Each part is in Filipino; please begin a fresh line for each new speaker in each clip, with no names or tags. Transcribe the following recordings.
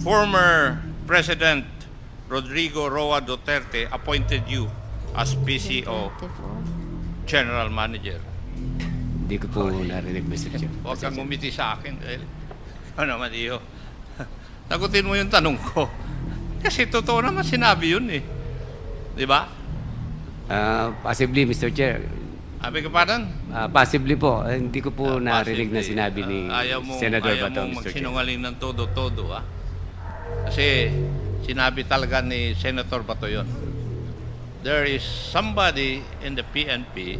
Former President Rodrigo Roa Duterte appointed you as PCO General Manager.
Hindi ko po narinig, Mr. Chair.
Huwag kang ngumiti sa akin. Ano naman iyo? Sagutin mo yung tanong ko. Kasi totoo naman sinabi yun eh. Di ba?
Possibly, Mr. Chair.
Abi ka pardon?
Possibly po. Hindi ko po narinig na sinabi ni Senador Bato,
Ayaw mo
Mr. Chair.
magsinungaling ng todo-todo, ah. Kasi sinabi talaga ni Senator Bato yun. There is somebody in the PNP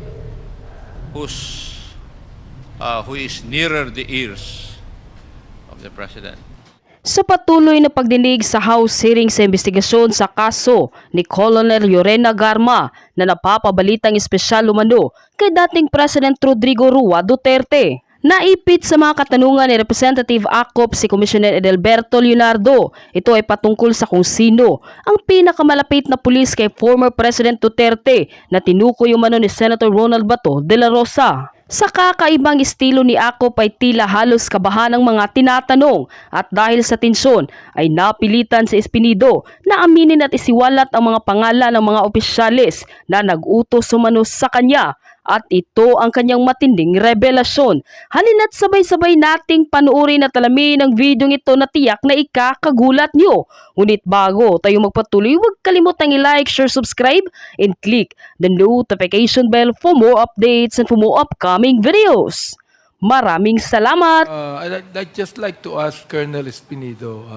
who is nearer the ears of the President.
Sa patuloy na pagdinig sa House hearing sa investigasyon sa kaso ni Colonel Yorena Garma na napapabalitang espesyal umano kay dating President Rodrigo Roa Duterte. Naipit sa mga katanungan ni Representative Acop si Commissioner Edelberto Leonardo. Ito ay patungkol sa kung sino ang pinakamalapit na pulis kay former President Duterte na tinukoy umano ni Senator Ronald Bato de la Rosa. Sa kakaibang estilo ni Acop ay tila halos kabahan ng mga tinatanong at dahil sa tensyon ay napilitan si Espenido na aminin at isiwalat ang mga pangalan ng mga opisyalis na nag-utos umano sa kanya. At ito ang kanyang matinding revelasyon. Halina't sabay-sabay nating panuorin at alamin ang video ito na tiyak na ikakagulat nyo. Ngunit bago tayo magpatuloy, huwag kalimutang i-like, share, subscribe, and click the notification bell for more updates and for more upcoming videos. Maraming salamat!
I'd just like to ask Colonel Espenido,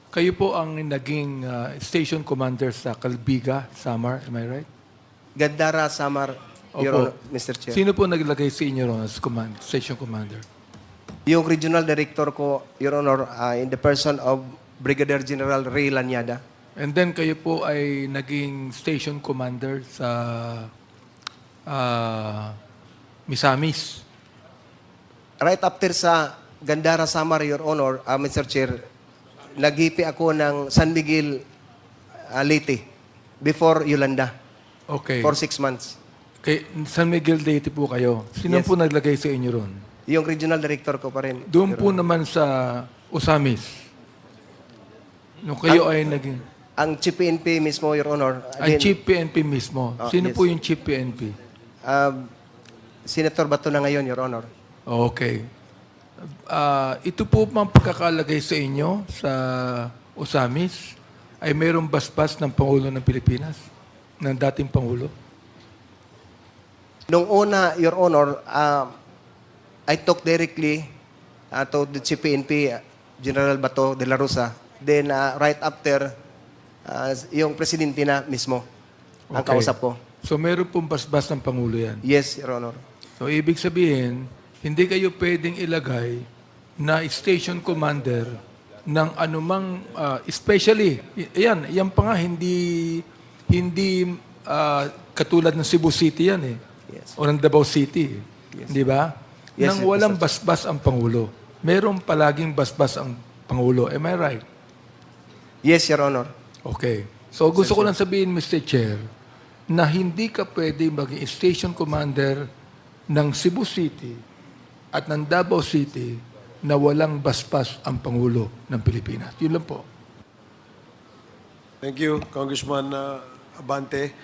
kayo po ang naging station commander sa Calbiga, Samar, am I right?
Gandara, Samar, Your Honor, Mr. Chair.
Sino po naglagay sa inyo ron as station commander?
Yung regional director ko, Your Honor, in the person of Brigadier General Ray Lanyada.
And then kayo po ay naging station commander sa Misamis.
Right after sa Gandara, Samar, Your Honor, Mr. Chair, naghipi ako ng San Miguel, Leyte, before Yolanda,
Okay.
for 6 months.
Kay San Miguel Leyte po kayo. Sino
Yes.
po naglagay sa inyo ron?
Yung regional director ko pa rin.
Doon
Your
po
Honor.
naman sa Usamis. Nung kayo ay naging...
Ang Chief PNP mismo, Your Honor.
Ang
din,
Chief PNP mismo.
Oh,
Sino
yes.
po yung Chief PNP?
Senator Bato na ngayon, Your Honor.
Okay. Ito po bang pagkakalagay sa inyo sa Usamis ay mayroong basbas ng Pangulo ng Pilipinas? Ng dating Pangulo?
Nung una, Your Honor, I talked directly to the Chief PNP, General Bato de la Rosa. Then, right after, yung presidente na mismo ang
Okay.
kausap ko.
So meron pong basbas ng Pangulo yan.
Yes, Your Honor.
So ibig sabihin, hindi kayo pwedeng ilagay na station commander ng anumang, especially, yan pa nga, hindi katulad ng Cebu City yan eh.
Yes.
O ng Davao City.
Yes.
Di ba?
Yes,
Nang
Mr.
walang
Chair.
basbas ang Pangulo. Meron palaging basbas ang Pangulo. Am I right?
Yes, Your Honor.
Okay. So gusto ko lang sabihin, Mr. Chair, na hindi ka pwede maging station commander ng Cebu City at ng Davao City na walang basbas ang Pangulo ng Pilipinas. Yun lang po.
Thank you, Congressman Abante.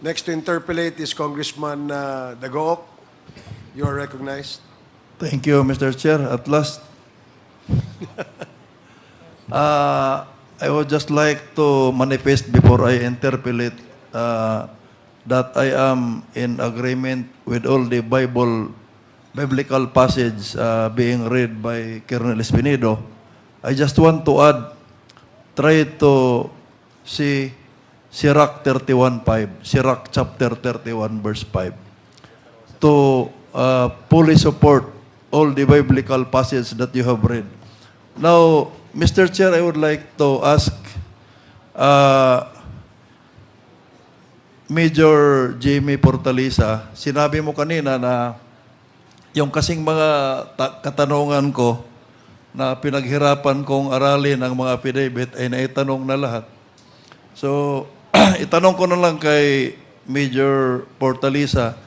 Next to interpolate is Congressman Dagook. You are recognized.
Thank you, Mr. Chair. At last, I would just like to manifest before I interpolate that I am in agreement with all the biblical passage being read by Colonel Espenido. I just want to add, try to see Sirach 31:5, Sirach chapter 31, verse 5, to fully support all the biblical passages that you have read. Now, Mr. Chair, I would like to ask Major Jamie Portalisa, sinabi mo kanina na yung kasing mga katanungan ko na pinaghirapan kong aralin ang mga affidavit ay naitanong na lahat. So, itanong ko na lang kay Major Portalisa,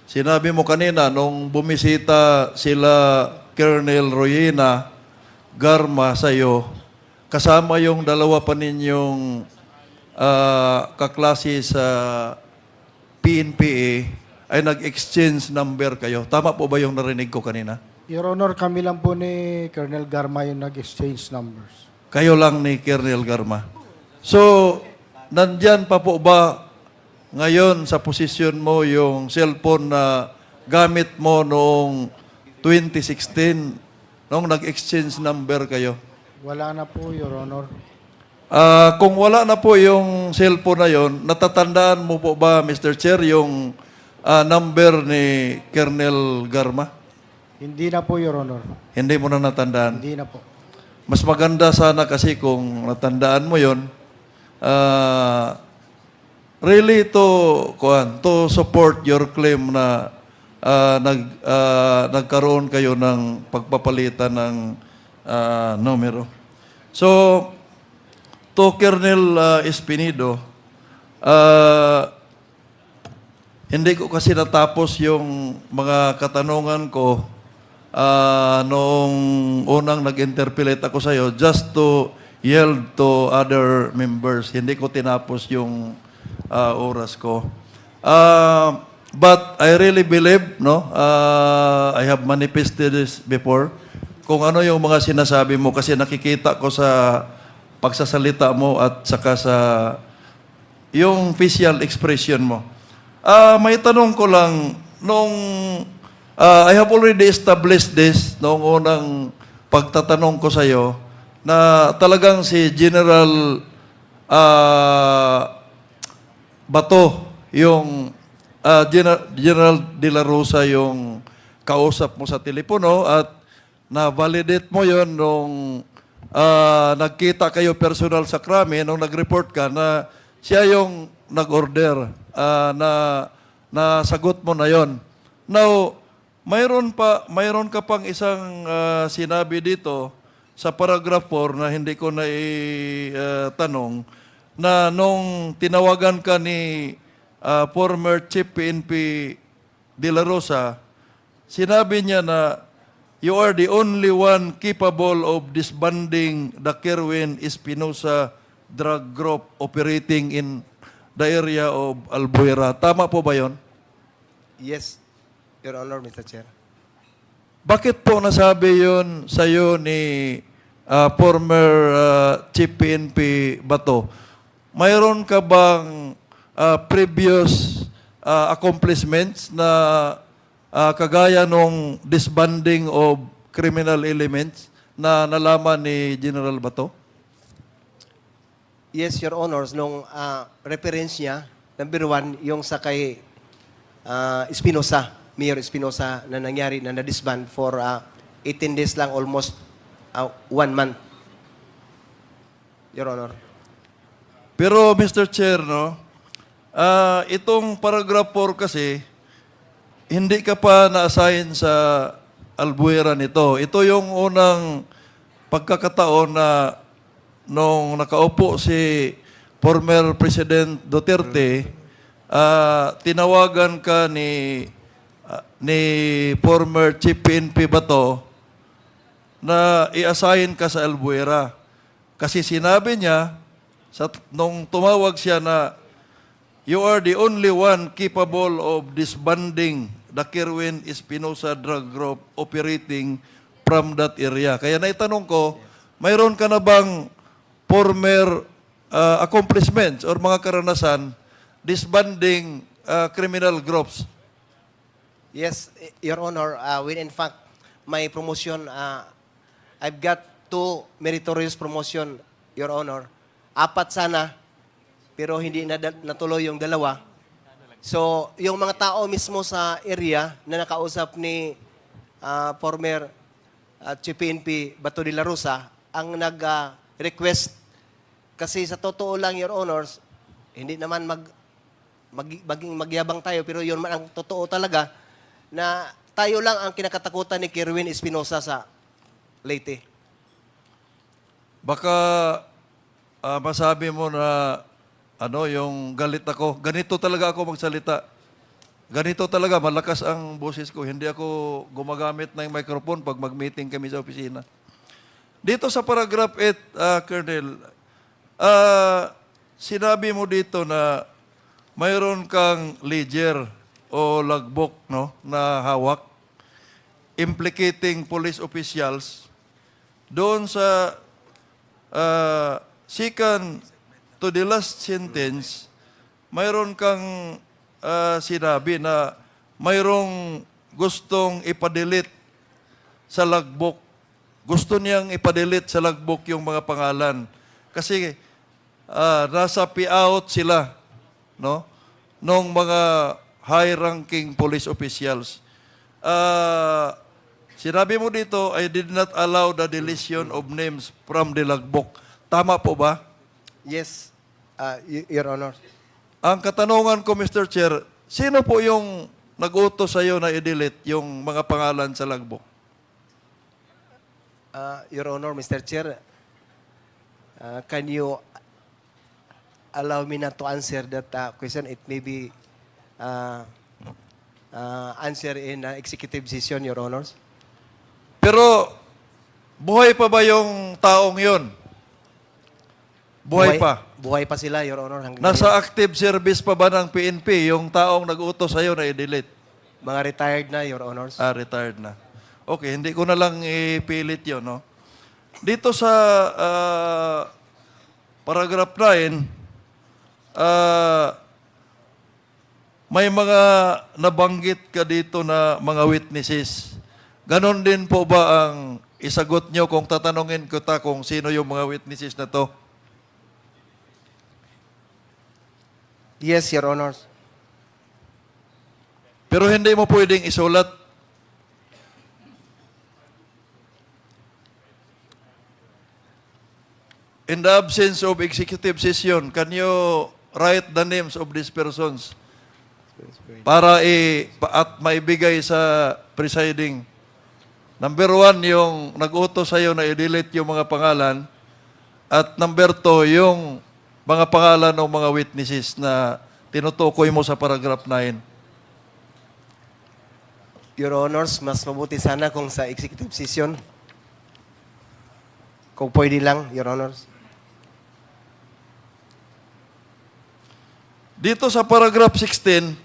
sinabi mo kanina nung bumisita sila Colonel Royena Garma sa iyo kasama yung dalawa pa ninyong kaklase sa PNPA ay nag-exchange number kayo. Tama po ba yung narinig ko kanina?
Your Honor, kami lang po ni Colonel Garma yung nag-exchange numbers.
Kayo lang ni Colonel Garma. So, nandyan pa po ba ngayon sa posisyon mo yung cellphone na gamit mo noong 2016 noong nag-exchange number kayo?
Wala na po, Your Honor.
Kung wala na po yung cellphone na yon, natatandaan mo po ba, Mr. Chair, yung number ni Colonel Garma?
Hindi na po, Your Honor.
Hindi mo na natandaan?
Hindi na po.
Mas maganda sana kasi kung natandaan mo yon, really to support your claim na nagkaroon kayo ng pagpapalitan ng numero. So, to Colonel Espenido, hindi ko kasi natapos yung mga katanungan ko noong unang nag-interpellate ako sa iyo just to yield to other members. Hindi ko tinapos yung oras ko. But I really believe, I have manifested this before, kung ano yung mga sinasabi mo kasi nakikita ko sa pagsasalita mo at saka sa yung facial expression mo. May tanong ko lang, I have already established this noong unang pagtatanong ko sa iyo na talagang si General Bato, yung General De La Rosa yung kausap mo sa telepono at na-validate mo yon nung nagkita kayo personal sa krami nung nag-report ka na siya yung nag-order na sagot mo na yon. Now, mayroon ka pang isang sinabi dito sa paragraph 4 na hindi ko na tanong na nung tinawagan ka ni former Chief PNP De La Rosa, sinabi niya na you are the only one capable of disbanding the Kerwin Espinosa drug group operating in the area of Albuera. Tama po ba yon?
Yes, Your Honor, Mr. Chair.
Bakit po nasabi yon sa iyo ni former Chief PNP Bato? Mayroon ka bang previous accomplishments na kagaya nung disbanding of criminal elements na nalaman ni General Bato?
Yes, Your Honors, nung reference niya, number 1, yung sa kay Espinosa, Mayor Espinosa, na nangyari na na-disband for 18 days lang, almost 1 month. Your Honor.
Pero Mr. Chair, itong paragraph 4 kasi, hindi ka pa na-assign sa Albuera nito. Ito yung unang pagkakataon na nung nakaupo si former President Duterte, tinawagan ka ni former Chief PNP Bato na i-assign ka sa Albuera. Kasi sinabi niya, nung tumawag siya na you are the only one capable of disbanding the Kerwin Espinosa drug group operating from that area. Kaya naitanong ko, mayroon ka na bang former accomplishments or mga karanasan disbanding criminal groups?
Yes, Your Honor. When in fact, my promotion, I've got 2 meritorious promotion, Your Honor. 4 sana, pero hindi natuloy yung 2. So, yung mga tao mismo sa area na nakausap ni former Chief PNP Bato de la Rosa ang nag-request. Kasi sa totoo lang, Your Honors, hindi naman magyabang tayo, pero yun man ang totoo talaga na tayo lang ang kinakatakutan ni Kerwin Espinosa sa Leyte.
Baka masabi mo na yung galit ako. Ganito talaga ako magsalita. Ganito talaga, malakas ang boses ko. Hindi ako gumagamit ng microphone pag mag-meeting kami sa opisina. Dito sa paragraph 8, Colonel, sinabi mo dito na mayroon kang ledger o logbook, no, na hawak implicating police officials. Doon sa second to the last sentence, mayroon kang sinabi na mayroong gustong ipadelete sa logbook. Gusto niyang ipadelete sa logbook yung mga pangalan. Kasi nasa payout sila, no, nung mga high-ranking police officials. Sinabi mo dito, I did not allow the deletion of names from the logbook. Tama po ba?
Yes, Your Honor.
Ang katanungan ko, Mr. Chair, sino po yung nag-utos sa'yo na i-delete yung mga pangalan sa logbook?
Your Honor, Mr. Chair, can you allow me not to answer that question? It may be answer in executive session, Your Honors.
Pero, buhay pa ba yung taong yon? Buhay pa?
Buhay pa sila, Your Honor.
Nasa active service pa ba ng PNP yung taong nag-utos sa'yo na i-delete?
Mga retired na, Your Honors.
Retired na. Okay, hindi ko na lang ipilit yun, no? Dito sa paragraph 9, may mga nabanggit ka dito na mga witnesses. Ganon din po ba ang isagot nyo kung tatanungin ko kung sino yung mga witnesses na to?
Yes, Your Honors.
Pero hindi mo pwedeng isulat. In the absence of executive session, can you write the names of these persons para at maibigay sa presiding? Number 1, yung nag-utos sa'yo na i-delete yung mga pangalan. At number 2, yung mga pangalan ng mga witnesses na tinutukoy mo sa paragraph 9.
Your Honors, mas mabuti sana kung sa executive session. Kung pwede lang, Your Honors.
Dito sa paragraph 16,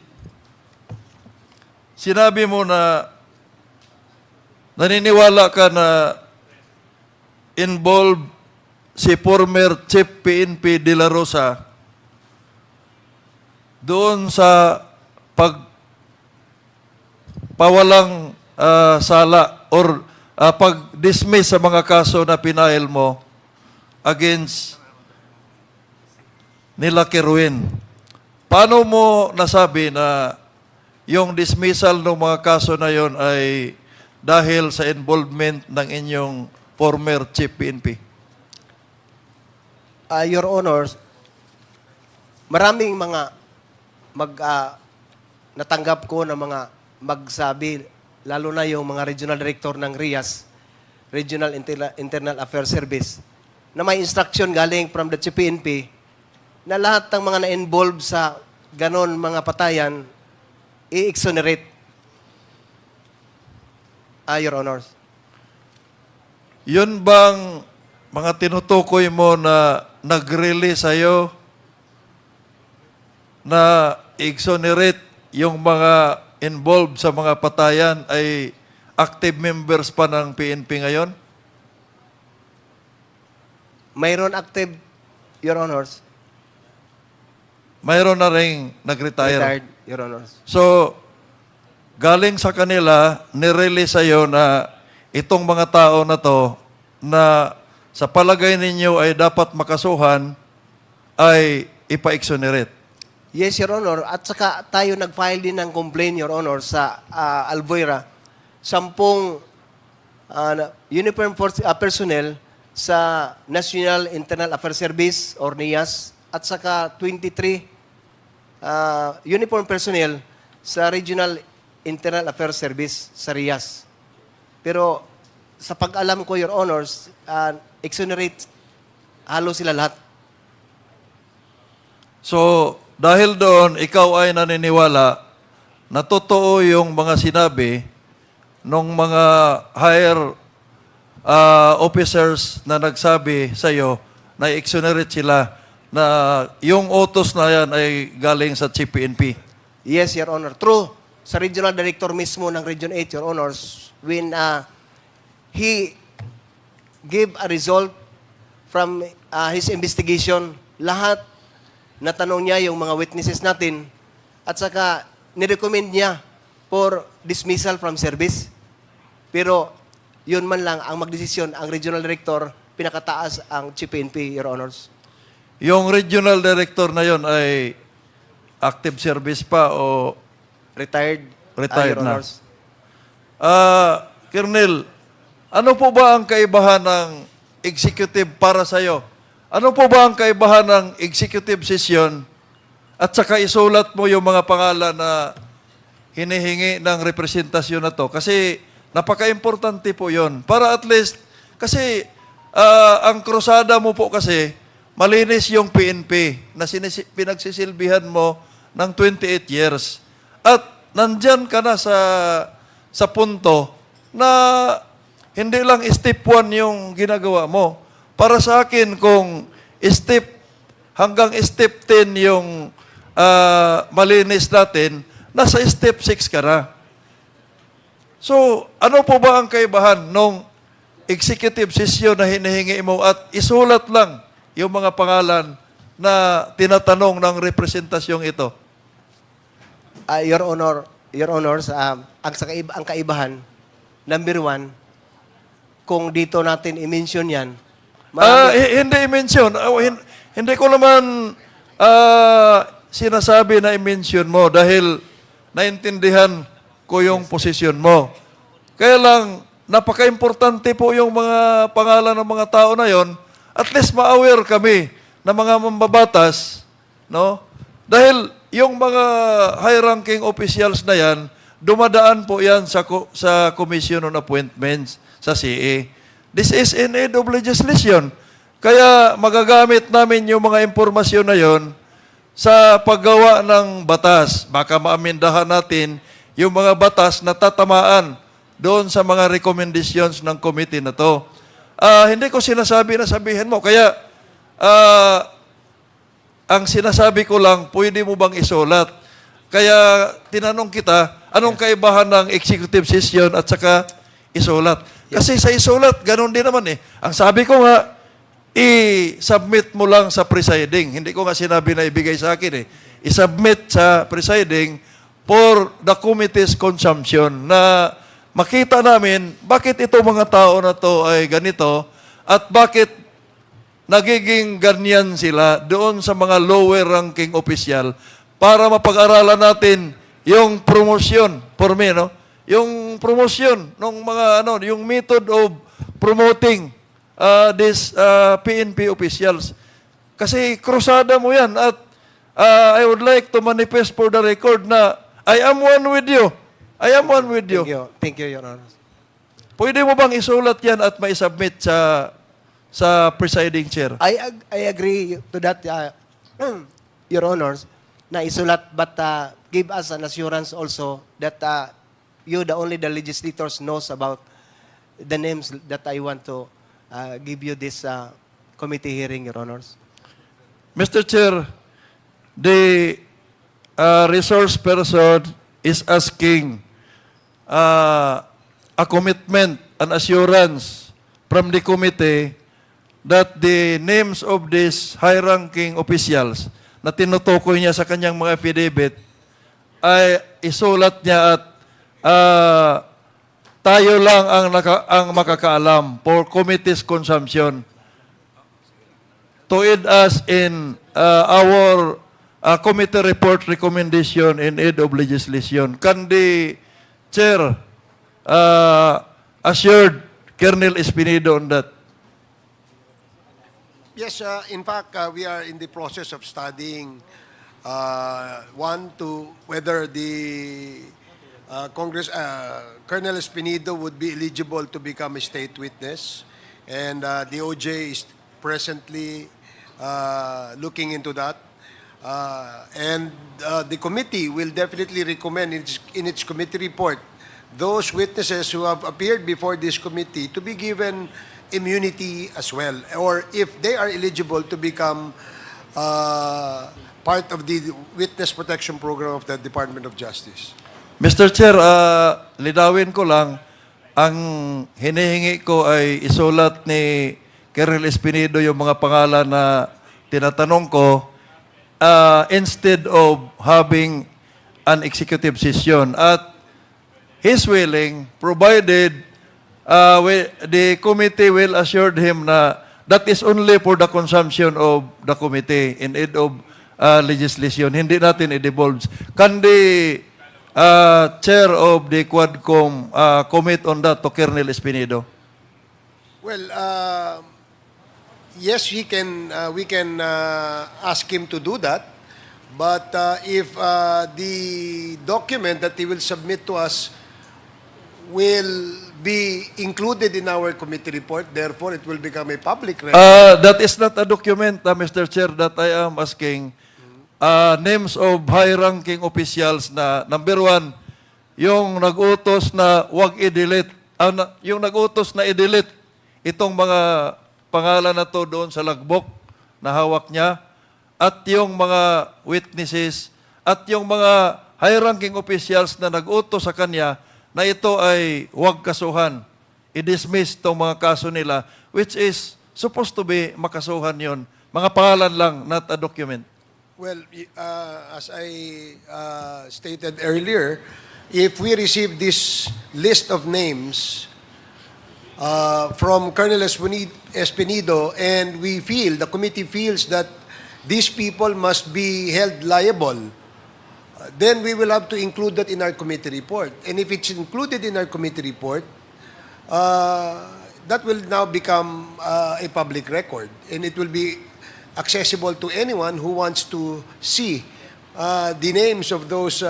sinabi mo na naniniwala ka na involved si former Chief PNP De La Rosa doon sa pagpawalang sala or pag-dismiss sa mga kaso na pinail mo against nila Kerwin. Paano mo nasabi na yung dismissal ng mga kaso na yon ay dahil sa involvement ng inyong former Chief PNP?
Your Honors, maraming mga natanggap ko na mga magsabi, lalo na yung mga regional director ng RIAS, Regional Internal Affairs Service, na may instruction galing from the Chief PNP na lahat ng mga na-involve sa ganon mga patayan, i-exonerate. Your Honors.
Yun bang mga tinutukoy mo na nag-release sa'yo na exonerate yung mga involved sa mga patayan ay active members pa ng PNP ngayon?
Mayroon active, Your Honors.
Mayroon na rin nag-retire.
Retired, Your Honors.
So, galing sa kanila, nirelease sa'yo na itong mga tao na to na sa palagay ninyo ay dapat makasuhan ay ipa-exonerate.
Yes, Your Honor. At saka tayo nag-file din ng complaint, Your Honor, sa Albuera. 10 uniform force, personnel sa National Internal Affairs Service or NIAS at saka 23 uniform personnel sa Regional Internal Affairs Service sa RIAS. Pero sa pag-alam ko, Your Honors, exonerate halos sila lahat.
So, dahil doon, ikaw ay naniniwala na totoo yung mga sinabi ng mga higher officers na nagsabi sa iyo na exonerate sila na yung utos na yan ay galing sa Chief PNP.
Yes, Your Honor. True. Sa regional director mismo ng Region 8, Your Honors, when he gave a result from his investigation, lahat natanong niya yung mga witnesses natin at saka nirecommend niya for dismissal from service. Pero yun man lang ang magdesisyon, ang regional director, pinakataas ang Chief PNP, Your Honors.
Yung regional director na yon ay active service pa o
Retired,
Retired
Your
na.
Honors.
Colonel, ano po ba ang kaibahan ng executive para sa iyo? Ano po ba ang kaibahan ng executive session at saka isulat mo yung mga pangalan na hinihingi ng representasyon na to? Kasi napaka-importante po yon. Para at least, kasi ang krusada mo po kasi, malinis yung PNP na pinagsisilbihan mo ng 28 years. At nandyan ka na sa punto na hindi lang step 1 yung ginagawa mo. Para sa akin, kung hanggang step 10 yung malinis natin, nasa step 6 ka na. So, ano po ba ang kaibahan nung executive session na hinihingi mo at isulat lang yung mga pangalan na tinatanong ng representasyong ito?
Your Honors, ang kaibahan, number 1, kung dito natin i-mention yan,
Hindi i-mention. Hindi ko naman sinasabi na i-mention mo dahil naintindihan ko yung posisyon mo. Kaya lang, napaka-importante po yung mga pangalan ng mga tao na yon. At least ma-aware kami na mga mambabatas, no? Dahil yung mga high-ranking officials na yan, dumadaan po yan sa Commission on Appointments, sa CA. This is in aid of legislation. Kaya magagamit namin yung mga impormasyon na yon sa paggawa ng batas. Baka maamindahan natin yung mga batas na tatamaan doon sa mga recommendations ng committee na to. Hindi ko sinasabi na sabihin mo. Kaya, ang sinasabi ko lang, pwede mo bang isulat? Kaya, tinanong kita, anong kaibahan ng executive session at saka isulat? Kasi sa isulat, ganun din naman eh. Ang sabi ko nga, i-submit mo lang sa presiding. Hindi ko nga sinabi na ibigay sa akin eh. I-submit sa presiding for the committee's consumption na makita namin bakit ito mga tao na to ay ganito at bakit nagiging ganyan sila doon sa mga lower ranking official para mapag-aralan natin yung promotion for me, no? Yung promotion ng mga yung method of promoting these PNP officials. Kasi krusada mo yan at I would like to manifest for the record na I am one with you. I am one with you.
Thank you, Your Honor.
Pwede mo bang isulat yan at mai-submit sa presiding chair?
I agree to that, Your Honors, na isulat, but give us an assurance also that you, the legislators, knows about the names that I want to give you this committee hearing, Your Honors.
Mr. Chair, the resource person is asking a commitment, an assurance from the committee that the names of these high-ranking officials na tinutukoy niya sa kanyang mga affidavit ay isulat niya at tayo lang ang makakaalam for committee's consumption to aid us in our committee report recommendation in aid of legislation. Can the chair assured Colonel Espenido on that?
Yes, in fact, we are in the process of studying whether the Colonel Espenido would be eligible to become a state witness, and the OJ is presently looking into that. And the committee will definitely recommend in its committee report those witnesses who have appeared before this committee to be given immunity as well, or if they are eligible to become part of the witness protection program of the Department of Justice.
Mr. Chair, lidawin ko lang, ang hinihingi ko ay isulat ni Colonel Espenido yung mga pangalan na tinatanong ko instead of having an executive session. At he's willing, provided the committee will assure him na that is only for the consumption of the committee in aid of legislation. Hindi natin i-divulge. Can the chair of the Quadcom commit on that to Colonel Espenido?
Well, yes, we can ask him to do that. But if the document that he will submit to us will be included in our committee report, therefore it will become a public record.
That is not a document, Mr. Chair, that I am asking. Names of high-ranking officials na, number one, yung nag-utos na wag i-delete, yung nag-utos na i-delete itong mga pangalan na to doon sa logbook na hawak niya, at yung mga witnesses, at yung mga high-ranking officials na nag-utos sa kanya na ito ay huwag kasuhan. I-dismiss itong mga kaso nila, which is supposed to be makasuhan yon. Mga pangalan lang, not a document.
Well, as I stated earlier, if we receive this list of names from Colonel Espenido and we feel, the committee feels that these people must be held liable, then we will have to include that in our committee report. And if it's included in our committee report, that will now become a public record, and it will be accessible to anyone who wants to see the names of those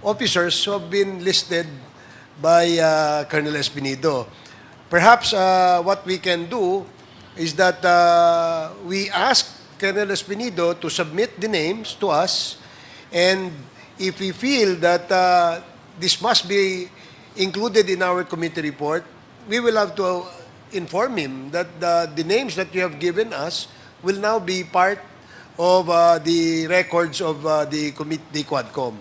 officers who have been listed by Colonel Espenido. Perhaps what we can do is that we ask Colonel Espenido to submit the names to us, and if we feel that this must be included in our committee report, we will have to inform him that the names that you have given us will now be part of the records of the Quadcom.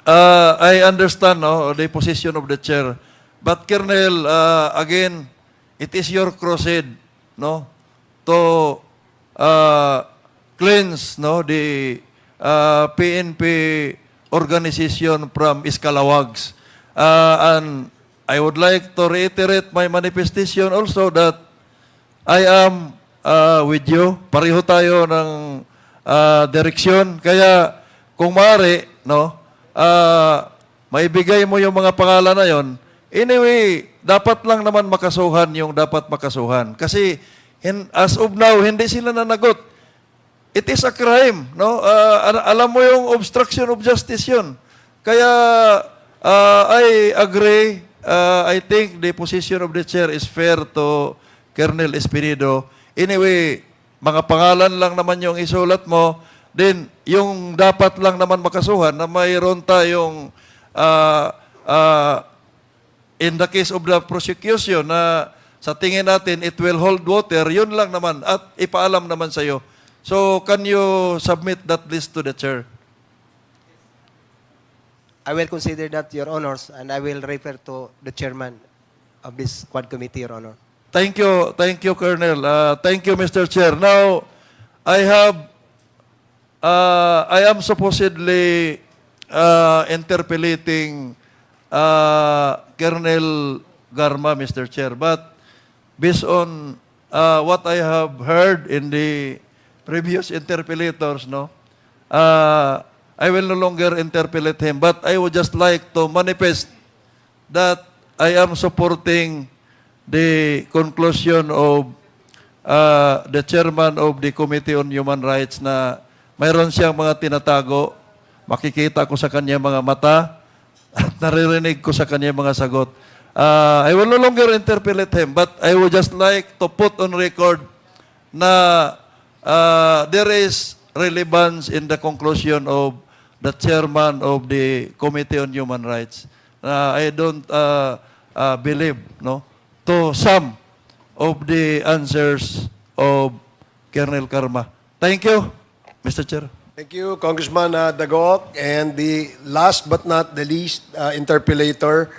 I understand the position of the chair, but Colonel, again, it is your crusade, to cleanse, the PNP organization from iskalawags. And I would like to reiterate my manifestation also that I am with you. Pareho tayo ng direksyon. Kaya kung maaari, maibigay mo yung mga pangalan na yon. Anyway, dapat lang naman makasuhan yung dapat makasuhan. Kasi as of now, hindi sila nanagot. It is a crime, alam mo yung obstruction of justice yun. Kaya I agree. I think the position of the chair is fair to Colonel Espenido. Anyway, mga pangalan lang naman yung isulat mo. Then, yung dapat lang naman makasuhan na mayroon tayong in the case of the prosecution na sa tingin natin it will hold water, yun lang naman at ipaalam naman sa iyo. So, can you submit that list to the chair?
I will consider that, Your Honors, and I will refer to the chairman of this Quad Committee, Your Honor.
Thank you, Colonel. Thank you, Mr. Chair. Now, I am supposedly interpolating Colonel Garma, Mr. Chair, but based on what I have heard in the previous interpellators, I will no longer interpolate him, but I would just like to manifest that I am supporting the conclusion of the chairman of the Committee on Human Rights na mayroon siyang mga tinatago, makikita ko sa kanya mga mata, at naririnig ko sa kanya mga sagot. I will no longer interpolate him, but I would just like to put on record na there is relevance in the conclusion of the chairman of the Committee on Human Rights. I don't believe, no, to some of the answers of Colonel Garma. Thank you, Mr. Chair.
Thank you, Congressman Dagoc. And the last but not the least interpellator,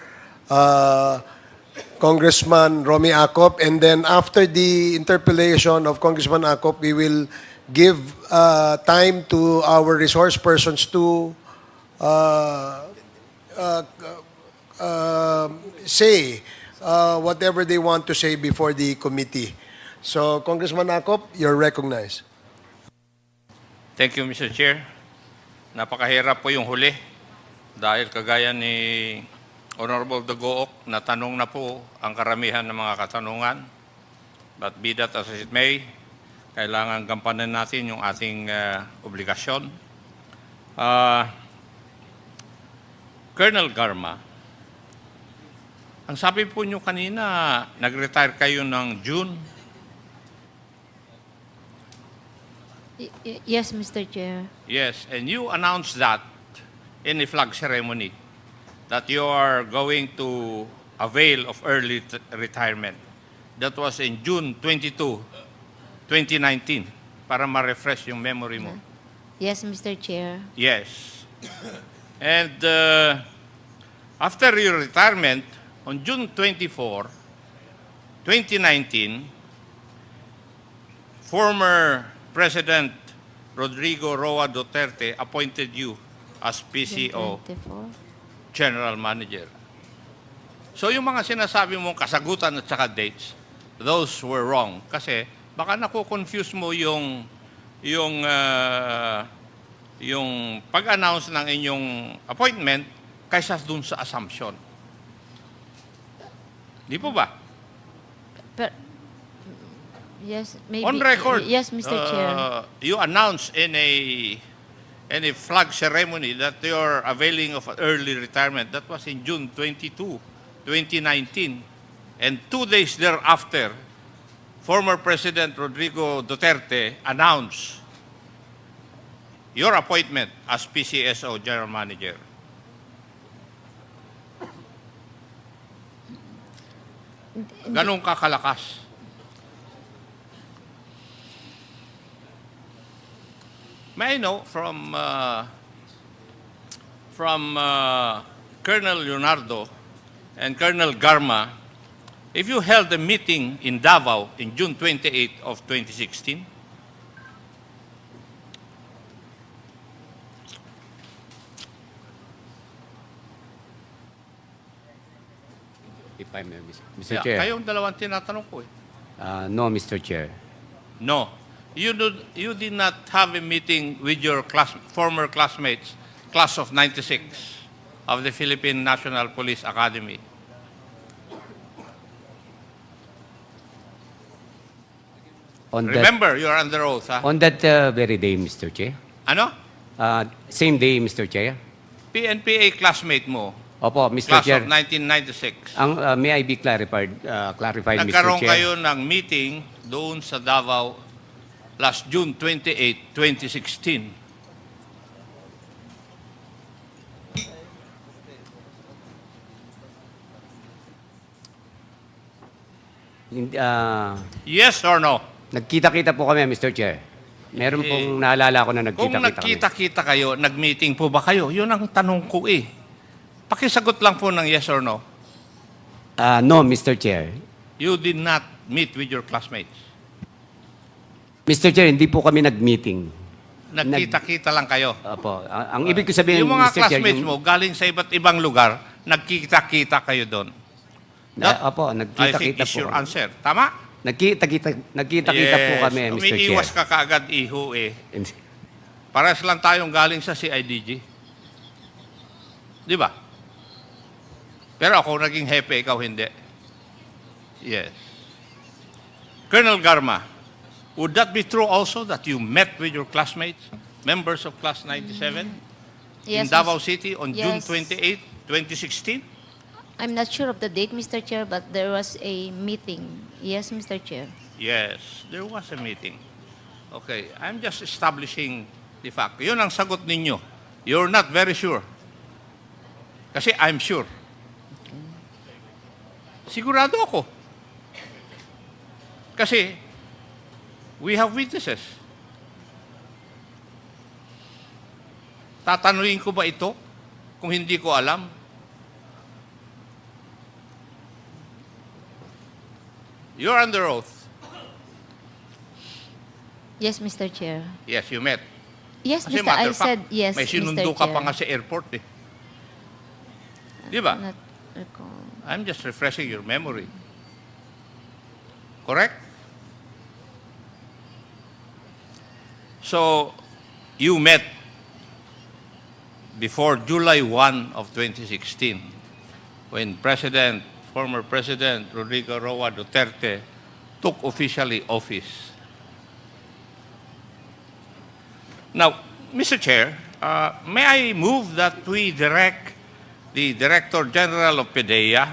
Congressman Romy Acop. And then after the interpellation of Congressman Acop, we will give time to our resource persons to say whatever they want to say before the committee. So, Congressman Acop, you're recognized.
Thank you, Mr. Chair. Napakahirap po yung huli dahil kagaya ni Honorable Dagoc, natanong na po ang karamihan ng mga katanungan. But be that as it may, kailangan gampanan natin yung ating obligasyon. Colonel Garma, ang sabi po nyo kanina, nag-retire kayo ng June.
Yes, Mr. Chair.
Yes, and you announced that in the flag ceremony that you are going to avail of early retirement. That was in June 22, 2019, para ma-refresh yung memory mo.
Yes, Mr. Chair.
Yes. And after your retirement, on June 24, 2019, former President Rodrigo Roa Duterte appointed you as PCO
24.
General Manager. So yung mga sinasabi mong kasagutan at saka dates, those were wrong. Kasi baka naku-confuse mo yung pag-announce ng inyong appointment kaysa dun sa assumption. Di po ba?
Yes, maybe.
On record,
Yes, Mr. Chair.
you announced in a flag ceremony that you are availing of early retirement. That was in June 22, 2019. And 2 days thereafter, former President Rodrigo Duterte announced your appointment as PCSO General Manager. Ganun kakalakas. May I know from Colonel Leonardo and Colonel Garma, if you held a meeting in Davao in June 28 of 2016?
If I may, Mr.
Yeah,
Chair.
kayong dalawang tinatanong ko eh.
No, Mr. Chair.
No. You did not have a meeting with your former classmates, class of 96 of the Philippine National Police Academy. Remember, you are under oath, ha?
On that very day, Mr. Chair.
Ano?
Same day, Mr. Chair.
PNPA classmate mo,
Opo, Mr.
class
Chair.
of 1996.
May I be clarified, Mr.
Nagkaroon
Chair?
kayo ng meeting doon sa Davao last June 28, 2016. Yes or no?
Nagkita-kita po kami, Mr. Chair. Meron pong naalala ko na
Kung
nagkita-kita kami.
nagkita-kita kayo, nag-meeting po ba kayo? Yun ang tanong ko eh. Pakisagot lang po ng yes or no.
No, Mr. Chair.
You did not meet with your classmates.
Mr. Chair, hindi po kami nag-meeting.
Nagkita-kita lang kayo.
Opo. Ang ibig ko sabihin,
Yung mga
Mr. Chair,
classmates mo, galing sa iba't ibang lugar, nagkita-kita kayo doon.
Opo,
I think
nagkita-kita
is
po
your
kami.
answer. Tama?
Nagkita-kita po kami, Mr. Chair.
Umiiwas ka kaagad, iho eh. Pares lang tayong galing sa CIDG. Di ba? Pero ako naging hepe, ikaw hindi. Yes. Colonel Garma, would that be true also that you met with your classmates, members of Class 97, in
Yes,
Davao City on June
Yes.
28, 2016?
I'm not sure of the date, Mr. Chair, but there was a meeting. Yes, Mr. Chair.
Yes, there was a meeting. Okay, I'm just establishing the fact. Yun ang sagot ninyo You're not very sure. Kasi I'm sure. Sigurado ako. Kasi we have witnesses. Tatanungin ko ba ito kung hindi ko alam? You're under oath.
Yes, Mr. Chair.
Yes, you met.
Yes,
Kasi
Mr.
matter
I
of fact,
said yes,
may
Mr.
sinundo ka
Chair.
pa nga sa airport eh. Di ba?
Not recall.
I'm just refreshing your memory. Correct? So, you met before July 1 of 2016 when former President Rodrigo Roa Duterte took officially office. Now, Mr. Chair, may I move that we direct the Director General of PDEA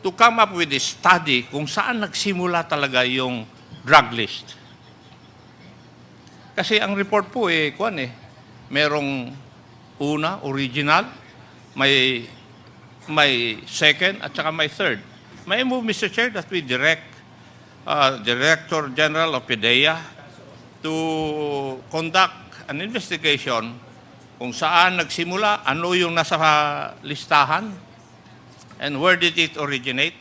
to come up with a study kung saan nagsimula talaga yung drug list. Kasi ang report po merong una, original, may second, at saka may third. May I move, Mr. Chair, that we direct Director General of PDEA to conduct an investigation kung saan nagsimula, ano yung nasa listahan, and where did it originate.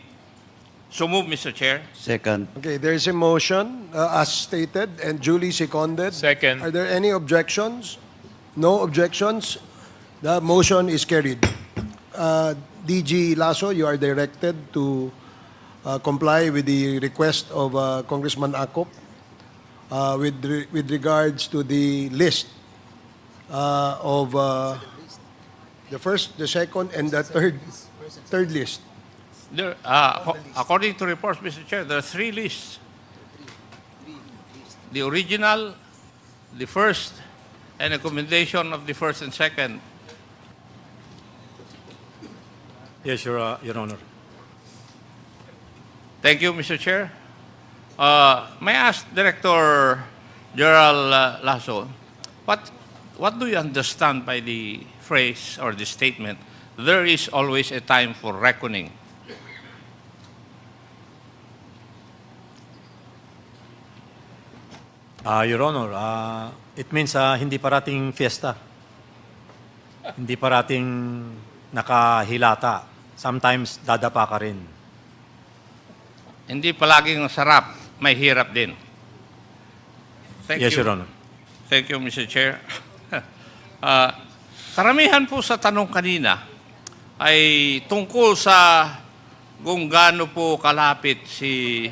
So move, Mr. Chair.
Second.
Okay, there is a motion as stated and duly seconded.
Second.
Are there any objections? No objections. The motion is carried. DG Lasso, you are directed to comply with the request of Congressman Akop with regards to the list of the first, the second, and the third list.
There, according to reports, Mr. Chair, there are three lists. The original, the first, and a commendation of the first and second.
Yes, Your Honor.
Thank you, Mr. Chair. May I ask Director General Lasso, what do you understand by the phrase or the statement, there is always a time for reckoning?
Your Honor, it means hindi parating fiesta. Hindi parating nakahilata. Sometimes dadapa ka rin.
Hindi palaging sarap, may hirap din.
Yes, Your Honor.
Thank you, Mr. Chair. Karamihan po sa tanong kanina ay tungkol sa kung gaano po kalapit si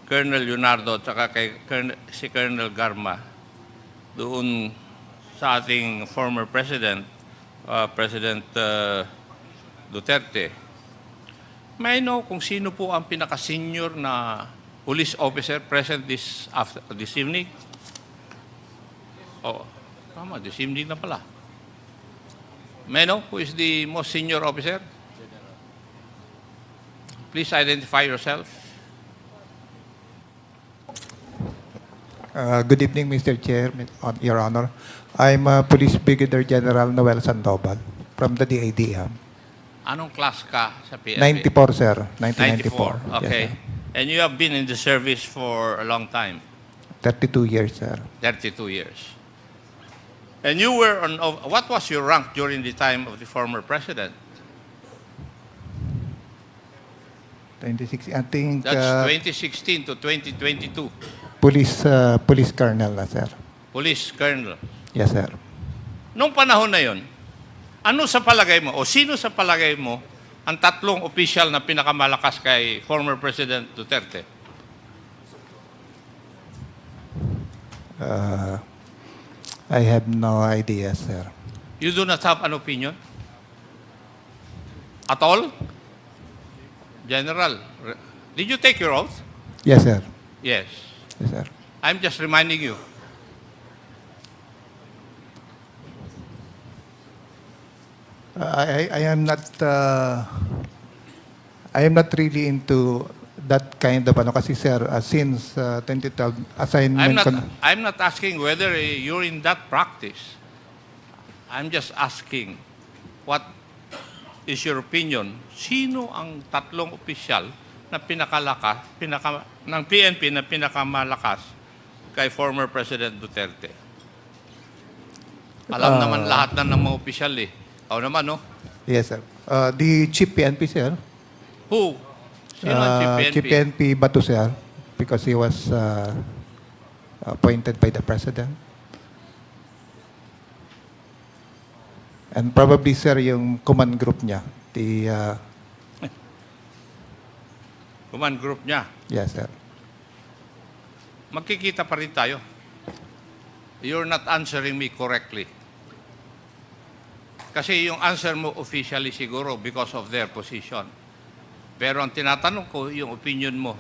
Colonel Leonardo at si Colonel Garma doon sa ating former President, President Duterte. May I know kung sino po ang pinaka-senior na police officer present this evening? Oh, tama, this evening na pala. May I know who is the most senior officer? Please identify yourself.
Good evening, Mr. Chair, Your Honor. I'm Police Brigadier General Noel Sandoval from the DADM.
Anong class ka sa PNP?
94, sir. 1994.
Okay.
Yes, sir.
And you have been in the service for a long time?
32 years, sir.
32 years. And you were on, what was your rank during the time of the former president?
26, I think,
That's 2016 to 2022.
police colonel, sir.
Police colonel.
Yes, sir.
Nung panahon na yon, ano sa palagay mo o sino sa palagay mo ang tatlong opisyal na pinakamalakas kay former President Duterte?
I have no idea, sir.
You do not have an opinion? At all? General, did you take your oath?
Yes, sir.
Yes.
Yes, sir.
I'm just reminding you.
I am not really into that kind of kasi sir since 2012 assignment
I'm not asking whether you're in that practice. I'm just asking, what is your opinion? Sino ang tatlong opisyal na ng PNP na pinakamalakas kay former President Duterte? Alam naman lahat ng mga opisyal eh. Ako naman, no?
Yes, sir. The Chief PNP, sir.
Who? Sino ang Chief PNP?
Chief PNP Batu, sir, because he was appointed by the President. And probably, sir, yung command group niya.
Command group niya.
Yes, sir.
Magkikita pa rin tayo. You're not answering me correctly. Kasi yung answer mo officially siguro because of their position. Pero ang tinatanong ko, yung opinion mo.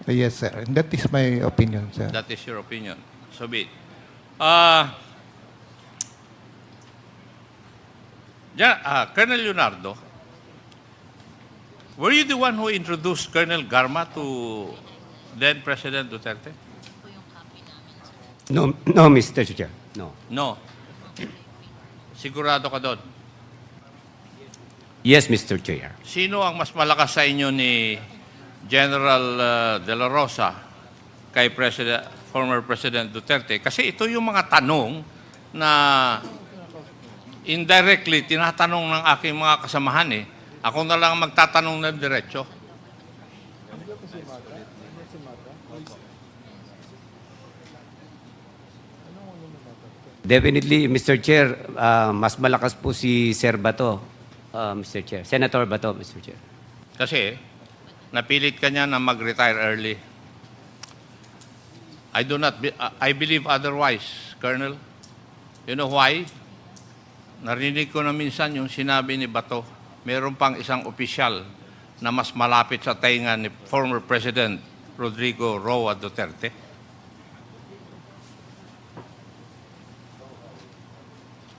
Yes, sir. And that is my opinion, sir.
That is your opinion. So be it. Colonel Leonardo, were you the one who introduced Colonel Garma to then President Duterte?
No, no, Mr. Chair. No.
No. Sigurado ka doon?
Yes, Mr. Chair.
Sino ang mas malakas sa inyo ni General De La Rosa kay former President Duterte? Kasi ito yung mga tanong na indirectly tinatanong ng aking mga kasamahan eh. Ako na lang magtatanong ng diretso.
Definitely, Mr. Chair, mas malakas po si Sir Bato, Mr. Chair. Senator Bato, Mr. Chair.
Kasi napilit ka niya na mag-retire early. I believe otherwise, Colonel. You know why? Narinig ko na minsan yung sinabi ni Bato, meron pang isang opisyal na mas malapit sa tainga ni former President Rodrigo Roa Duterte.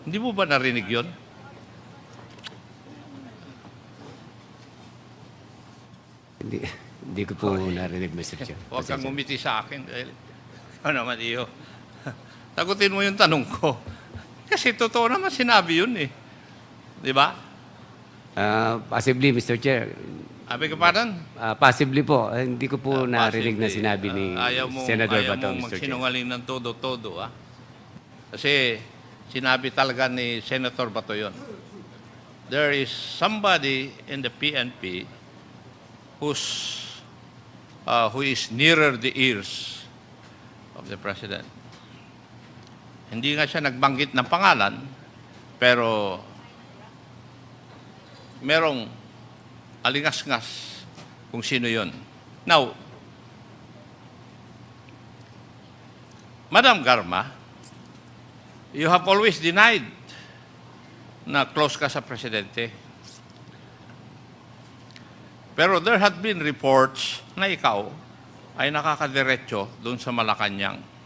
Hindi mo ba narinig yun?
Hindi ko po narinig, Mr. Chair.
Huwag kang ngumiti sa akin. Ano naman iyo? Sagutin mo yung tanong ko. Kasi totoo naman sinabi yun eh. Di ba?
Possibly, Mr. Chair.
Abi ka pa rin?
Possibly po. Hindi ko po narinig na sinabi ni Senator Bato,
ayaw mong
Mr. Chair.
magsinungaling ng todo-todo. Kasi sinabi talaga ni Senator Bato yun. There is somebody in the PNP who is nearer the ears of the President. Hindi nga siya nagbanggit ng pangalan, pero merong alingas-ngas kung sino yon. Now, Madam Garma, you have always denied na close ka sa Presidente. Pero there had been reports na ikaw ay nakakadiretso doon sa Malacanang.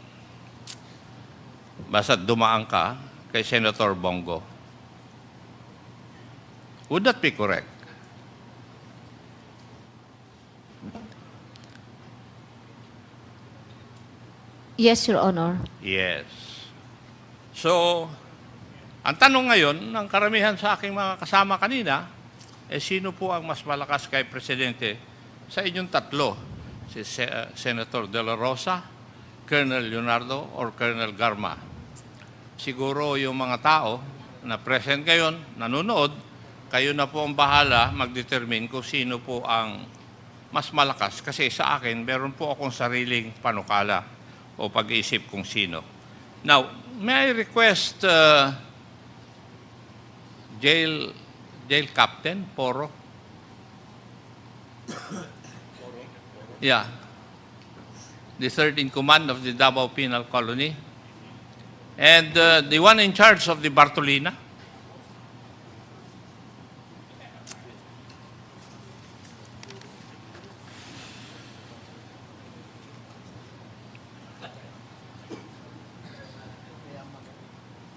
Basta't dumaan ka kay Senator Bongo. Would that be correct?
Yes, Your Honor.
Yes. So, ang tanong ngayon ng karamihan sa aking mga kasama kanina, sino po ang mas malakas kay Presidente sa inyong tatlo? Si Senator De La Rosa, Colonel Leonardo, or Colonel Garma? Siguro yung mga tao na present ngayon, nanonood, kayo na po ang bahala mag-determine kung sino po ang mas malakas. Kasi sa akin, meron po akong sariling panukala o pag-iisip kung sino. Now, may I request Jail Captain Poro? Yeah. The third in command of the Davao Penal Colony. And the one in charge of the Bartolina.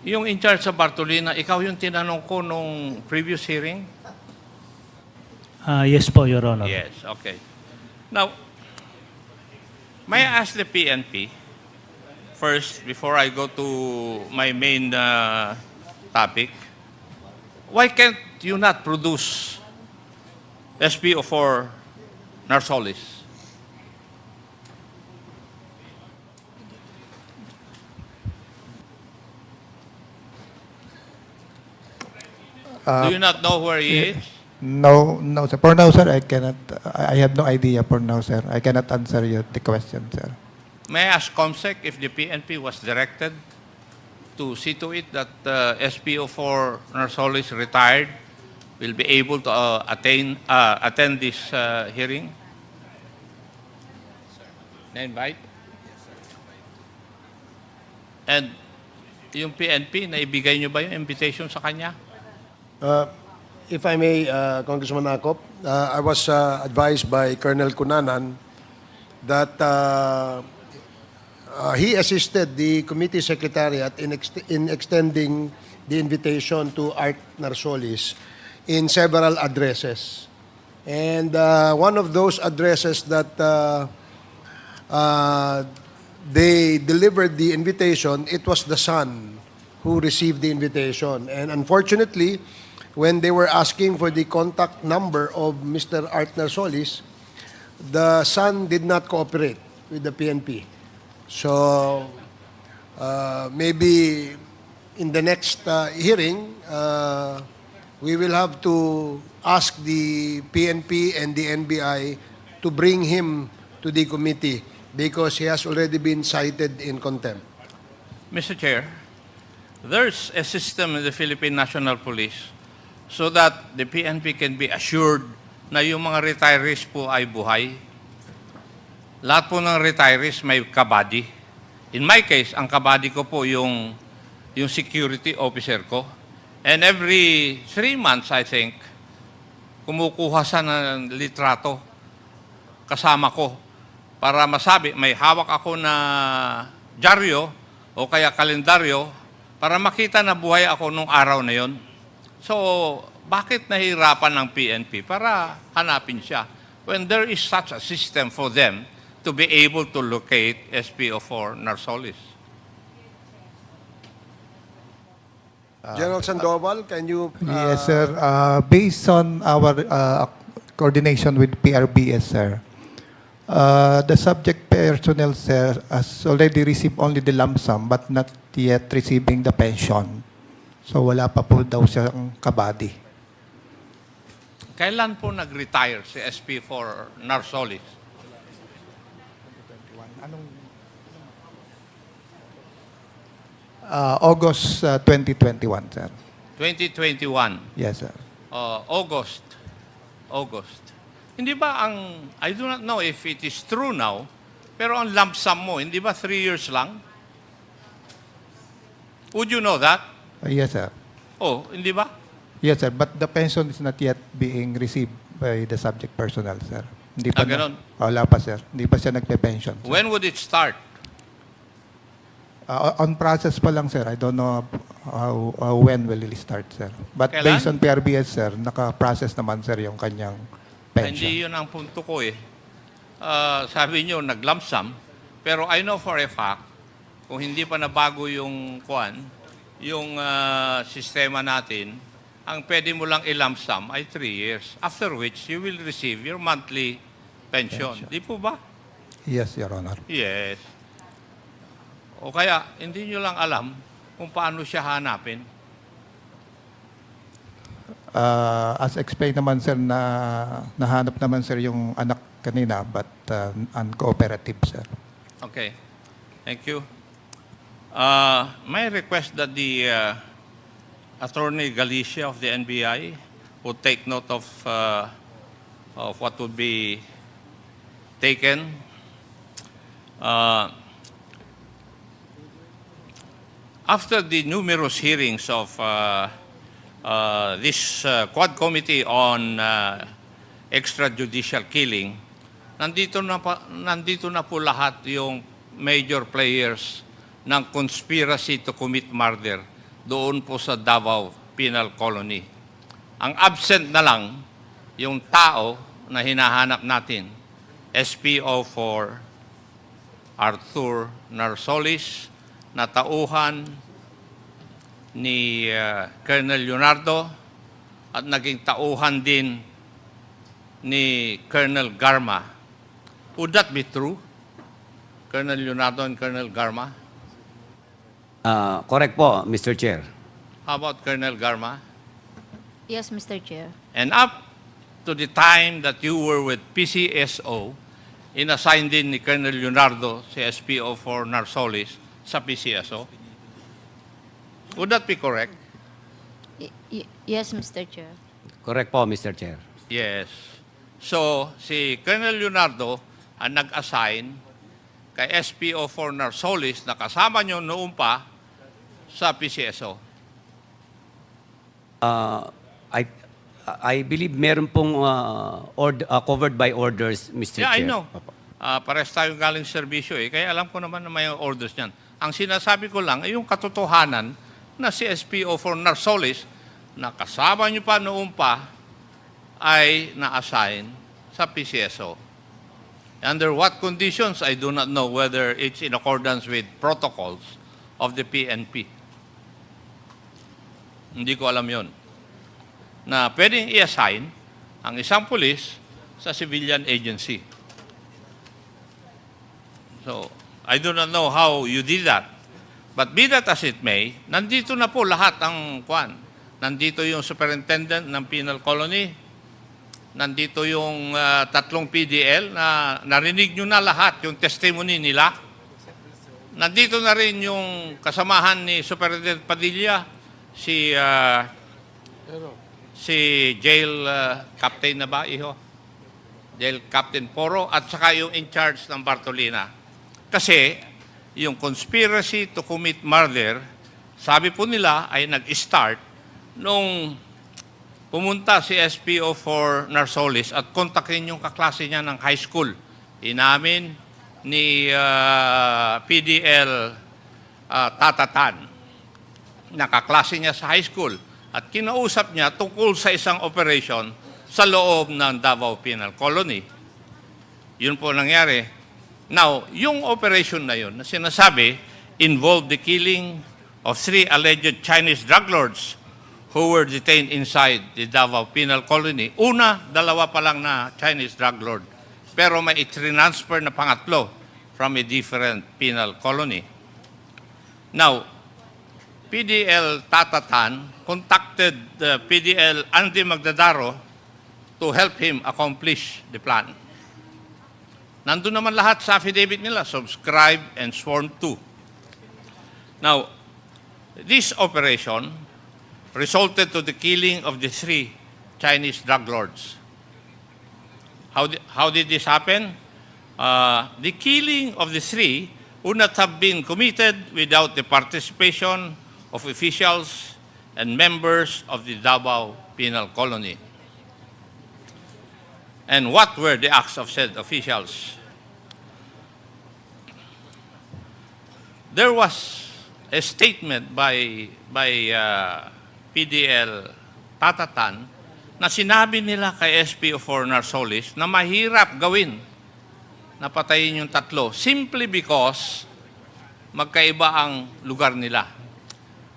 Yung in charge sa Bartolina, ikaw yung tinanong ko nung previous hearing?
Yes po, Your Honor.
Yes, okay. Now, may I ask the PNP, first, before I go to my main topic, why can't you not produce SPO4 Narsolis? Do you not know where he is?
No, no, sir. For now, sir, I cannot. I have no idea for now, sir. I cannot answer you the question, sir.
May I ask COMSEC if the PNP was directed to see to it that SPO4 Narsolis retired will be able to attend this hearing? Na-invite? And yung PNP, naibigay nyo ba yung invitation sa kanya?
If I may, Congressman Akop, I was advised by Colonel Cunanan that he assisted the committee secretariat in extending the invitation to Art Narsolis in several addresses. And one of those addresses that they delivered the invitation, it was the son who received the invitation. And unfortunately, when they were asking for the contact number of Mr. Art Narsolis, the son did not cooperate with the PNP. So maybe in the next hearing, we will have to ask the PNP and the NBI to bring him to the committee because he has already been cited in contempt.
Mr. Chair, there's a system in the Philippine National Police so that the PNP can be assured na yung mga retirees po ay buhay. Lahat po ng retirees may kabady. In my case, ang kabady ko po yung security officer ko. And every 3 months, I think, kumukuha siya ng litrato kasama ko para masabi, may hawak ako na dyaryo o kaya kalendaryo para makita na buhay ako nung araw na yon. So, bakit nahirapan ng PNP para hanapin siya when there is such a system for them to be able to locate SPO4 Narsolis?
General Sandoval, can you...
Yes, sir. Based on our coordination with PRBS, sir, the subject personnel, sir, has already received only the lump sum but not yet receiving the pension. So wala pa po daw siyang kabady.
Kailan po nag-retire si SP4 Narsolis?
August 2021, sir.
2021.
Yes, sir.
August. Hindi ba ang, I do not know if it is true now, pero ang lump sum mo, hindi ba 3 years lang? Would you know that?
Yes, sir.
Oh, hindi ba?
Yes, sir. But the pension is not yet being received by the subject personnel, sir. Hindi pa
ganon.
Wala pa, sir. Hindi pa siya nagpe-pension. Sir.
When would it start?
On process pa lang, sir. I don't know when will it start, sir. But
Kailan?
based on PRBS, sir, naka-process naman, sir, yung kanyang pension.
Hindi yun ang punto ko eh. Sabi nyo, nag-lump sum, pero I know for a fact, kung hindi pa nabago yung yung sistema natin, ang pwede mo lang i-lump sum ay 3 years, after which you will receive your monthly pension. Di po ba?
Yes, Your Honor.
Yes. O kaya, hindi nyo lang alam kung paano siya hanapin.
As explained naman, sir, na nahanap naman, sir, yung anak kanina, but uncooperative, sir.
Okay. Thank you. May I request that the Attorney Galicia of the NBI would take note of what would be taken. After the numerous hearings of this Quad Committee on Extrajudicial Killing, nandito na po lahat yung major players ng conspiracy to commit murder doon po sa Davao Penal Colony. Ang absent na lang yung tao na hinahanap natin, SPO4 Arthur Narsolis, na tauhan ni Colonel Leonardo at naging tauhan din ni Colonel Garma. Would that be true? Colonel Leonardo and Colonel Garma?
Correct po, Mr. Chair.
How about Colonel Garma?
Yes, Mr. Chair.
And up to the time that you were with PCSO, inassign din ni Colonel Leonardo si SPO for Narsolis sa PCSO. Would that be correct?
Yes, Mr. Chair.
Correct po, Mr. Chair.
Yes. So, si Colonel Leonardo ang nag-assign kay SPO for Narsolis na kasama nyo noon pa sa PCSO.
I believe meron pong covered by orders, Mr.
Yeah, I
Chair.
know. Pares tayong galing serbisyo eh. Kaya alam ko naman na may orders niyan. Ang sinasabi ko lang ay yung katotohanan na si SPO for Narsolis na kasama nyo pa noon pa ay na-assign sa PCSO. Under what conditions, I do not know whether it's in accordance with protocols of the PNP. Hindi ko alam yon. Na pwedeng i-assign ang isang pulis sa civilian agency. So, I do not know how you did that. But be that as it may, nandito na po lahat ang kwan. Nandito yung superintendent ng penal colony. Nandito yung tatlong PDL na narinig nyo na lahat yung testimony nila. Nandito na rin yung kasamahan ni Superintendent Padilla, si jail captain na ba, iho? Jail Captain Poro, at saka yung in charge ng Bartolina. Kasi yung conspiracy to commit murder, sabi po nila ay nag-start nung pumunta si SPO for Narsolis at kontakin yung kaklase niya ng high school. Inamin ni PDL Tatatan, nakaklase niya sa high school, at kinausap niya tungkol sa isang operation sa loob ng Davao Penal Colony. Yun po nangyari. Now, yung operation na yun na sinasabi involved the killing of 3 alleged Chinese drug lords who were detained inside the Davao Penal Colony. Una, 2 pa lang na Chinese drug lord. Pero may i-transfer na pangatlo from a different penal colony. Now, PDL Tatatan contacted the PDL Andy Magdadaro to help him accomplish the plan. Nandun naman lahat sa affidavit nila, subscribed and sworn to. Now, this operation resulted to the killing of the 3 Chinese drug lords. How did this happen? The killing of the 3 would not have been committed without the participation of officials and members of the Davao Penal Colony. And what were the acts of said officials? There was a statement by PDL Tatatan na sinabi nila kay SPO for Narsolis na mahirap gawin na patayin yung 3 simply because magkaiba ang lugar nila.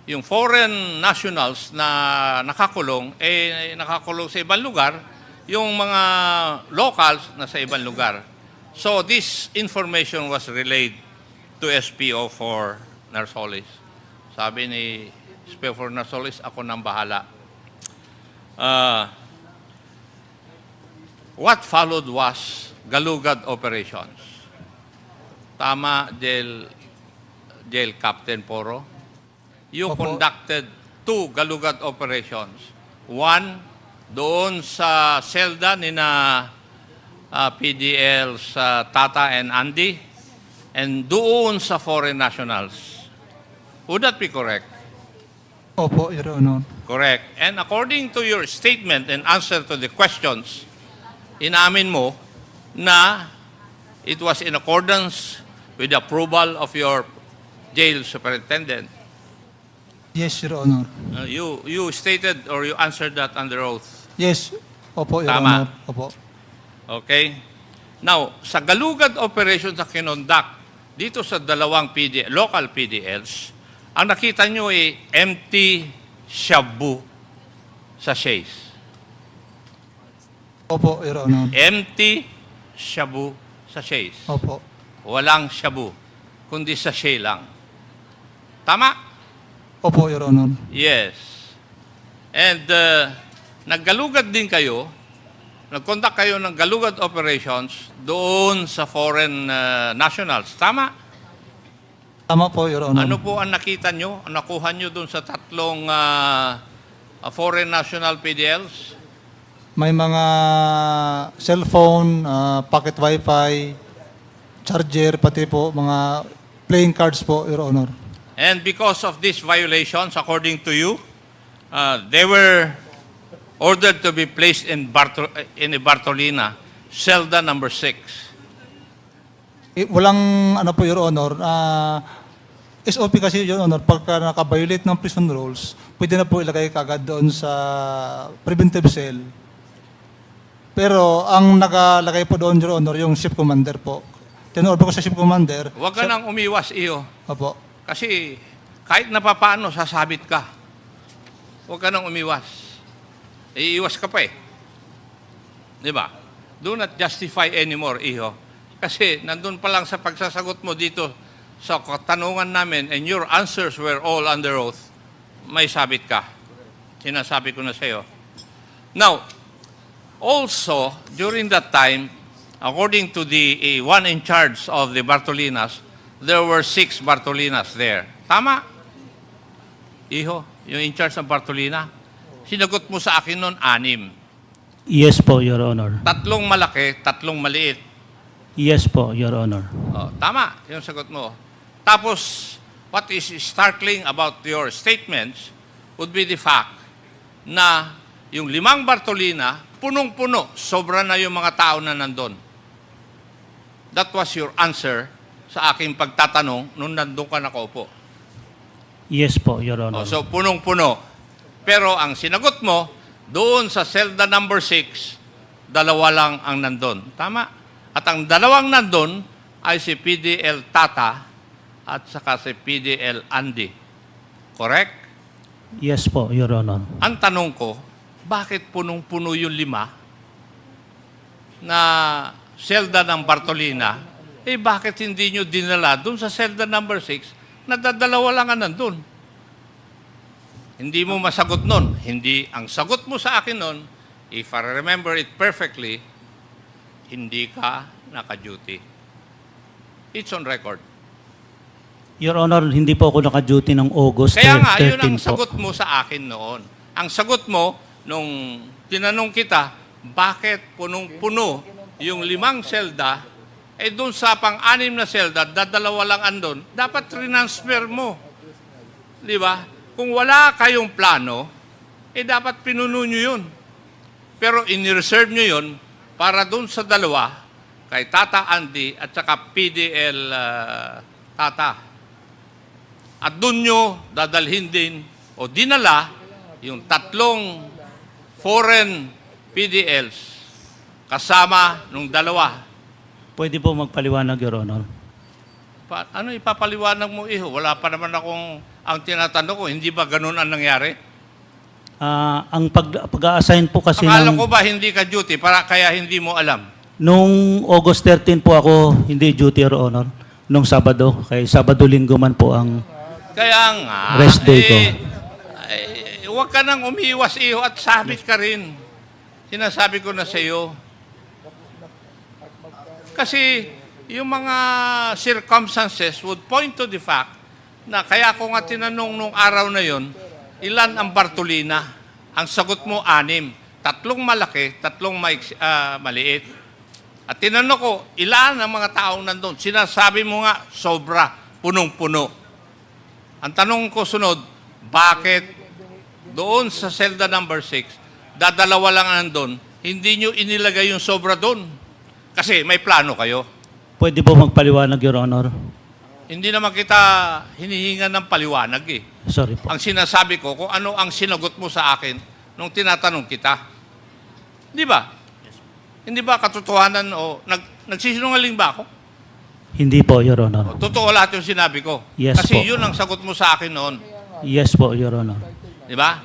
Yung foreign nationals na nakakulong, nakakulong sa ibang lugar, yung mga locals na sa ibang lugar. So this information was relayed to SPO for Narsolis. Sabi ni SPO for Narsolis, ako nang bahala. What followed was galugad operations. Tama, Jail Captain Poro. You conducted 2 galugad operations. One, doon sa selda ni na PDL sa Tata and Andy, and doon sa foreign nationals. Would that be correct?
Opo, Your Honor.
Correct. And according to your statement and answer to the questions, inamin mo na it was in accordance with the approval of your jail superintendent.
Yes, Your Honor.
You stated or you answered that under oath.
Yes, opo, Your
Tama.
Honor. Opo.
Okay? Now, sa galugad operations na kinonduct dito sa dalawang local PDLs, ang nakita nyo ay empty shabu sachets.
Opo, Your Honor.
Empty shabu sachets.
Opo.
Walang shabu, kundi sachet lang. Tama?
Opo, Your Honor.
Yes. And naggalugad din kayo, nag-conduct kayo ng galugad operations doon sa foreign nationals. Tama?
Tama po, Your Honor.
Ano po ang nakita nyo, ang nakuha nyo doon sa tatlong foreign national PDLs?
May mga cellphone, pocket wifi, charger, pati po mga playing cards po, Your Honor.
And because of these violations, according to you, they were ordered to be placed in a Bartolina, Celda number 6.
Walang ano po, Your Honor. SOP kasi, Your Honor, pagka nakabiolate ng prison rules, pwede na po ilagay kagad doon sa preventive cell. Pero ang nakalagay po doon, Your Honor, yung ship commander po. Tinorder ko sa ship commander.
Huwag ka nang umiwas, iyo.
Opo.
Kasi kahit na papaano, sasabit ka. Huwag ka nang umiwas. Iiwas ka pa eh. Di ba? Do not justify anymore, iho. Kasi nandun pa lang sa pagsasagot mo dito sa katanungan namin and your answers were all under oath, may sabit ka. Sinasabi ko na sa iyo. Now, also, during that time, according to the one in charge of the Bartolinas, there were 6 Bartolinas there. Tama? Iho, yung in charge ng Bartolina, sinagot mo sa akin noon 6.
Yes po, Your Honor.
3 malaki, 3 maliit.
Yes po, Your Honor.
Oh, tama, yung sagot mo. Tapos, what is startling about your statements would be the fact na yung 5 Bartolina, punong-puno, sobra na yung mga tao na nandun. That was your answer sa aking pagtatanong nung nandun ka nakaupo.
Yes po, Your Honor.
Oh, so, punong-puno. Pero ang sinagot mo, doon sa Celda number 6, 2 lang ang nandun. Tama? At ang 2 nandun ay si PDL Tata at saka si PDL Andy. Correct?
Yes po, Your Honor.
Ang tanong ko, bakit punong-puno yung 5 na selda ng Bartolina, bakit hindi nyo dinala doon sa selda number 6 na 2 lang ang nandun? Hindi mo masagot nun. Hindi. Ang sagot mo sa akin nun, if I remember it perfectly, hindi ka naka-duty. It's on record.
Your Honor, hindi po ako naka-duty ng August 13 po.
Kaya nga, yun ang sagot mo sa akin noon. Ang sagot mo, nung tinanong kita, bakit punong-puno yung 5 selda, doon sa pang-6 na selda, 2 lang andon, dapat transfer mo. Di ba? Kung wala kayong plano, dapat pinuno nyo yun. Pero in-reserve nyo yun para doon sa 2, kay Tata Andy at saka PDL Tata. At doon nyo dadalhin din o dinala yung 3 foreign PDLs kasama nung 2.
Pwede po magpaliwanag, Your Honor.
Ano ipapaliwanag mo, iho? Wala pa naman akong ang tinatanong ko, hindi ba ganun ang nangyari?
Ang pag-a-assign po kasi
Akala ko ba hindi ka duty para kaya hindi mo alam?
Nung August 13 po ako hindi duty, Your Honor. Nung Sabado. Kaya Sabado-Linggo man po ang
kaya nga,
rest day ko.
Huwag ka nang umiwas, iho, at sabit ka rin. Sinasabi ko na sa iyo. Kasi yung mga circumstances would point to the fact na kaya ko nga tinanong nung araw na yon, ilan ang Bartolina? Ang sagot mo, 6. 3 malaki, 3 maliit. At tinanong ko, ilan ang mga taong nandun? Sinasabi mo nga, sobra, punong-puno. Ang tanong ko sunod, bakit doon sa selda number 6, 2 lang nandun, hindi nyo inilagay yung sobra doon? Kasi may plano kayo.
Pwede po magpaliwanag, Your Honor.
Hindi naman kita hinihingan ng paliwanag eh.
Sorry po.
Ang sinasabi ko, kung ano ang sinagot mo sa akin nung tinatanong kita. Di ba? Hindi ba katotohanan o nagsisinungaling ba ako?
Hindi po, Your Honor.
Totoo lahat yung sinabi ko.
Yes
Kasi
po.
yun ang sagot mo sa akin noon.
Yes po, Your Honor.
Di ba?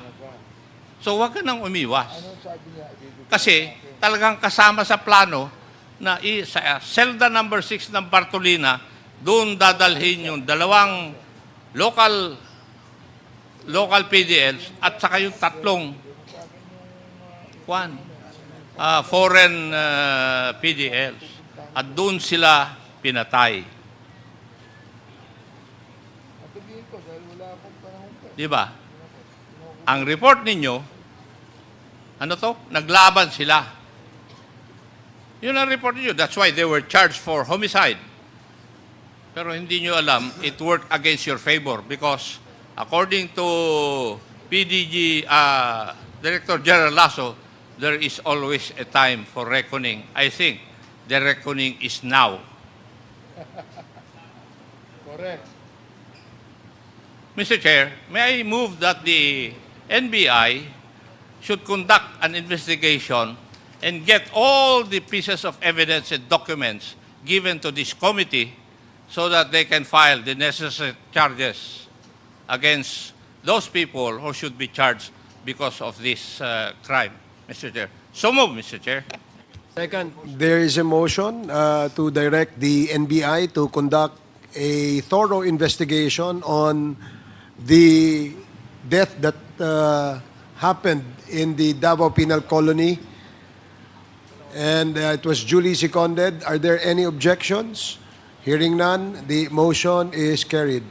So huwag ka nang umiwas. Kasi talagang kasama sa plano na sa selda number 6 ng Bartolina, doon dadalhin yung dalawang local PDLs at saka yung tatlong foreign PDLs. At doon sila pinatay. Di ba? Ang report ninyo, naglaban sila. Yun ang report ninyo. That's why they were charged for homicide. Pero hindi nyo alam, it worked against your favor because according to PDG Director General Lasso, there is always a time for reckoning. I think the reckoning is now.
Correct.
Mr. Chair, may I move that the NBI should conduct an investigation and get all the pieces of evidence and documents given to this committee so that they can file the necessary charges against those people who should be charged because of this crime, Mr. Chair. So move, Mr. Chair.
Second, there is a motion to direct the NBI to conduct a thorough investigation on the death that happened in the Davao Penal Colony, and it was duly seconded. Are there any objections? Hearing none, the motion is carried.